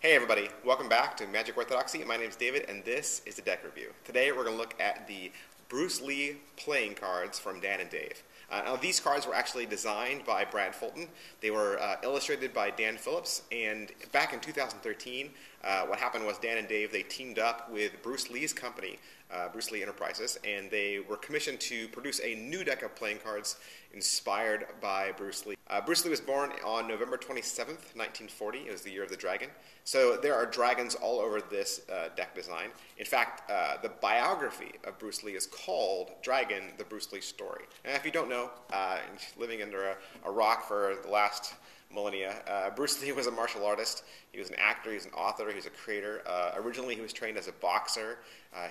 Hey everybody, welcome back to Magic Orthodoxy. My name is David and this is the deck review. Today we're going to look at the Bruce Lee playing cards from Dan and Dave. Now these cards were actually designed by Brad Fulton. They were illustrated by Dan Phillips, and back in 2013 what happened was Dan and Dave, they teamed up with Bruce Lee's company, Bruce Lee Enterprises, and they were commissioned to produce a new deck of playing cards inspired by Bruce Lee. Bruce Lee was born on November 27th, 1940. It was the year of the dragon. So there are dragons all over this deck design. In fact, the biography of Bruce Lee is called Dragon, the Bruce Lee Story. And if you don't know, living under a rock for the last millennia, Bruce Lee was a martial artist. He was an actor, he was an author, he was a creator. Originally he was trained as a boxer.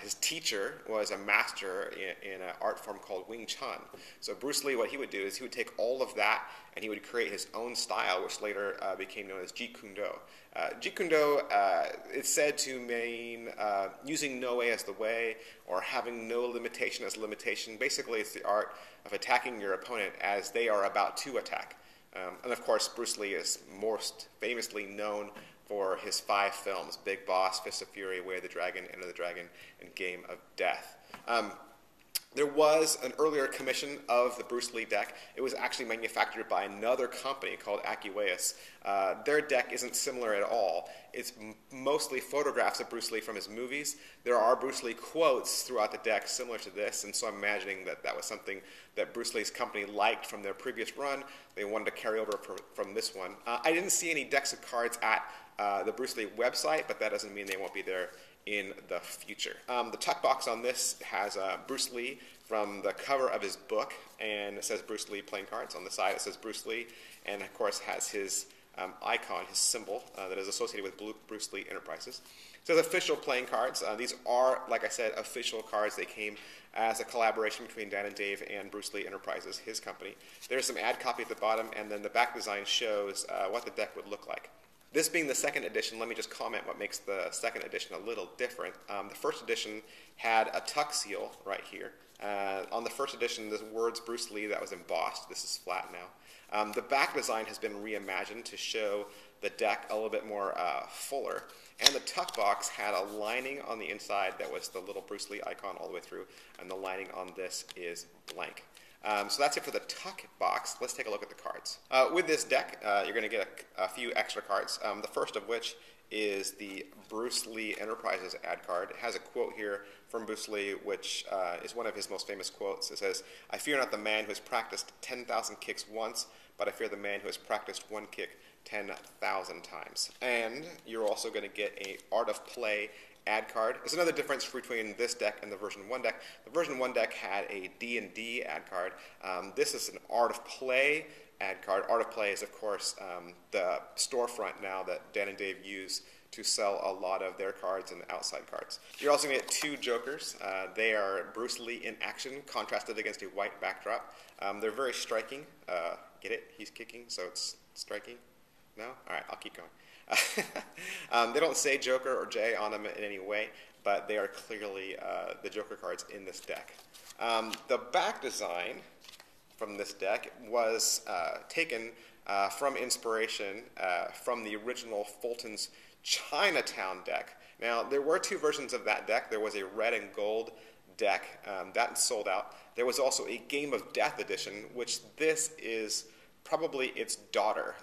His teacher was a master in an art form called Wing Chun. So Bruce Lee, what he would do is he would take all of that and he would create his own style, which later became known as Jeet Kune Do. Jeet Kune Do is said to mean using no way as the way, or having no limitation as limitation. Basically, it's the art of attacking your opponent as they are about to attack. And of course, Bruce Lee is most famously known for his 5 films: Big Boss, Fist of Fury, Way of the Dragon, Enter the Dragon, and Game of Death. There was an earlier commission of the Bruce Lee deck. It was actually manufactured by another company called Acueus. Their deck isn't similar at all. It's mostly photographs of Bruce Lee from his movies. There are Bruce Lee quotes throughout the deck similar to this, and so I'm imagining that that was something that Bruce Lee's company liked from their previous run. They wanted to carry over from this one. I didn't see any decks of cards at the Bruce Lee website, but that doesn't mean they won't be there in the future. The tuck box on this has Bruce Lee from the cover of his book, and it says Bruce Lee playing cards. On the side it says Bruce Lee, and of course has his icon, his symbol that is associated with Bruce Lee Enterprises. So the official playing cards. These are, like I said, official cards. They came as a collaboration between Dan and Dave and Bruce Lee Enterprises, his company. There's some ad copy at the bottom, and then the back design shows what the deck would look like. This being the second edition, let me just comment what makes the second edition a little different. The first edition had a tuck seal right here. On the first edition, the words Bruce Lee, that was embossed. This is flat now. The back design has been reimagined to show the deck a little bit more fuller. And the tuck box had a lining on the inside that was the little Bruce Lee icon all the way through, and the lining on this is blank. So that's it for the tuck box. Let's take a look at the cards. With this deck, you're going to get a few extra cards, the first of which is the Bruce Lee Enterprises ad card. It has a quote here from Bruce Lee, which is one of his most famous quotes. It says, "I fear not the man who has practiced 10,000 kicks once, but I fear the man who has practiced one kick 10,000 times. And you're also going to get an Art of Play ad card. There's another difference between this deck and the version 1 deck. The version 1 deck had a D&D ad card. This is an Art of Play ad card. Art of Play is, of course, the storefront now that Dan and Dave use to sell a lot of their cards and outside cards. You're also going to get 2 jokers. They are Bruce Lee in action, contrasted against a white backdrop. They're very striking. Get it? He's kicking, so it's striking? No? All right, I'll keep going. They don't say Joker or J on them in any way, but they are clearly the Joker cards in this deck. The back design from this deck was taken from inspiration from the original Fulton's Chinatown deck. Now, there were 2 versions of that deck. There was a red and gold deck that sold out. There was also a Game of Death edition, which this is probably its daughter.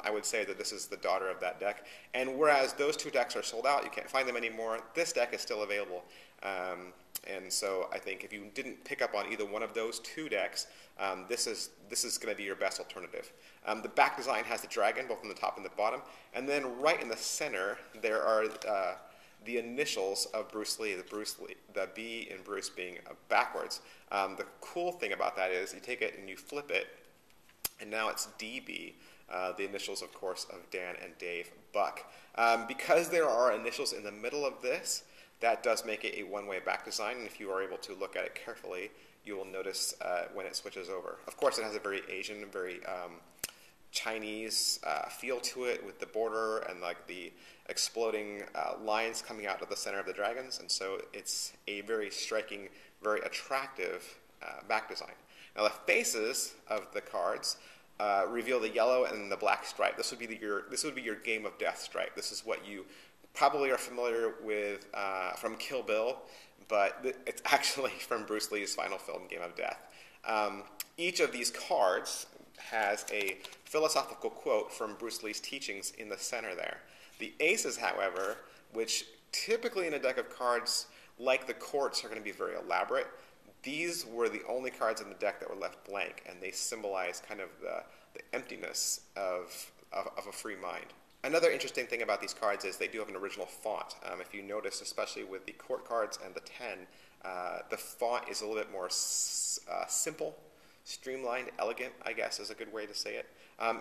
I would say that this is the daughter of that deck. And whereas those 2 decks are sold out, you can't find them anymore, this deck is still available. And so I think if you didn't pick up on either one of those 2 decks, this is going to be your best alternative. The back design has the dragon both on the top and the bottom. And then right in the center, there are the initials of Bruce Lee, the B in Bruce being backwards. The cool thing about that is you take it and you flip it, and now it's DB, the initials, of course, of Dan and Dave Buck. Because there are initials in the middle of this, that does make it a one-way back design, and if you are able to look at it carefully, you will notice when it switches over. Of course, it has a very Asian, very Chinese feel to it, with the border and like the exploding lines coming out of the center of the dragons, and so it's a very striking, very attractive back design. Now the faces of the cards reveal the yellow and the black stripe. This would be your Game of Death stripe. This is what you probably are familiar with from Kill Bill, but it's actually from Bruce Lee's final film, Game of Death. Each of these cards has a philosophical quote from Bruce Lee's teachings in the center there. The aces, however, which typically in a deck of cards like the courts are going to be very elaborate, these were the only cards in the deck that were left blank, and they symbolize kind of the emptiness of a free mind. Another interesting thing about these cards is they do have an original font. If you notice, especially with the court cards and the 10, the font is a little bit more simple, streamlined, elegant, I guess is a good way to say it.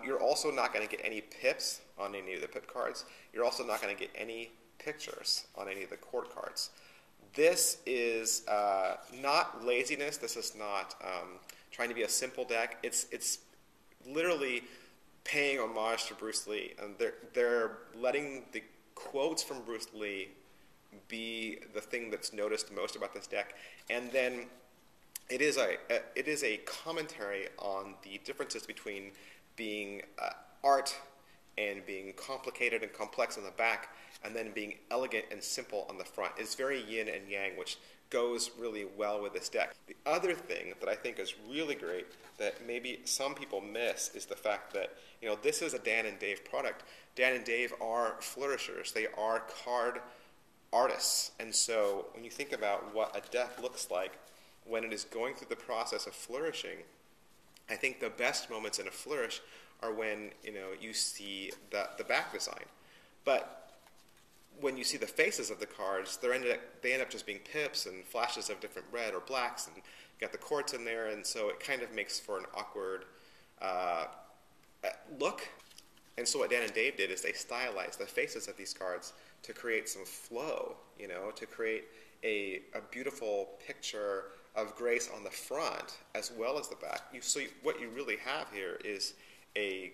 You're also not going to get any pips on any of the pip cards. You're also not going to get any pictures on any of the court cards. This is not laziness. This is not trying to be a simple deck. It's literally paying homage to Bruce Lee, and they're letting the quotes from Bruce Lee be the thing that's noticed most about this deck, and then it is a commentary on the differences between being art and being complicated and complex on the back, and then being elegant and simple on the front. It's very yin and yang, which goes really well with this deck. The other thing that I think is really great that maybe some people miss is the fact that, you know, this is a Dan and Dave product. Dan and Dave are flourishers. They are card artists. And so when you think about what a deck looks like when it is going through the process of flourishing, I think the best moments in a flourish are when, you know, you see the back design. But when you see the faces of the cards, they end up just being pips and flashes of different red or blacks, and you got the courts in there, and so it kind of makes for an awkward look. And so what Dan and Dave did is they stylized the faces of these cards to create some flow, you know, to create a beautiful picture of grace on the front as well as the back. What you really have here is a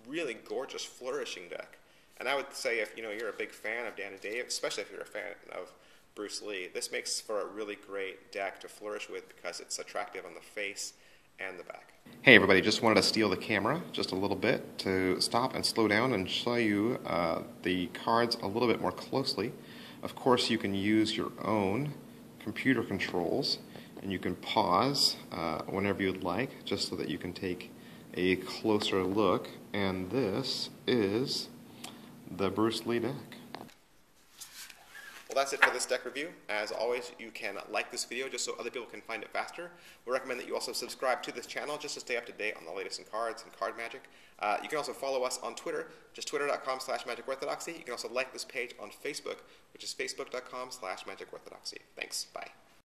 really gorgeous flourishing deck. And I would say if you're a big fan of Dan and Dave, especially if you're a fan of Bruce Lee, this makes for a really great deck to flourish with because it's attractive on the face and the back. Hey everybody, just wanted to steal the camera just a little bit to stop and slow down and show you the cards a little bit more closely. Of course, you can use your own computer controls, and you can pause whenever you'd like, just so that you can take a closer look. And this is the Bruce Lee deck. Well, that's it for this deck review. As always, you can like this video just so other people can find it faster. We recommend that you also subscribe to this channel just to stay up to date on the latest in cards and card magic. You can also follow us on Twitter, just twitter.com/magicorthodoxy. You can also like this page on Facebook, which is facebook.com/magicorthodoxy. Thanks. Bye.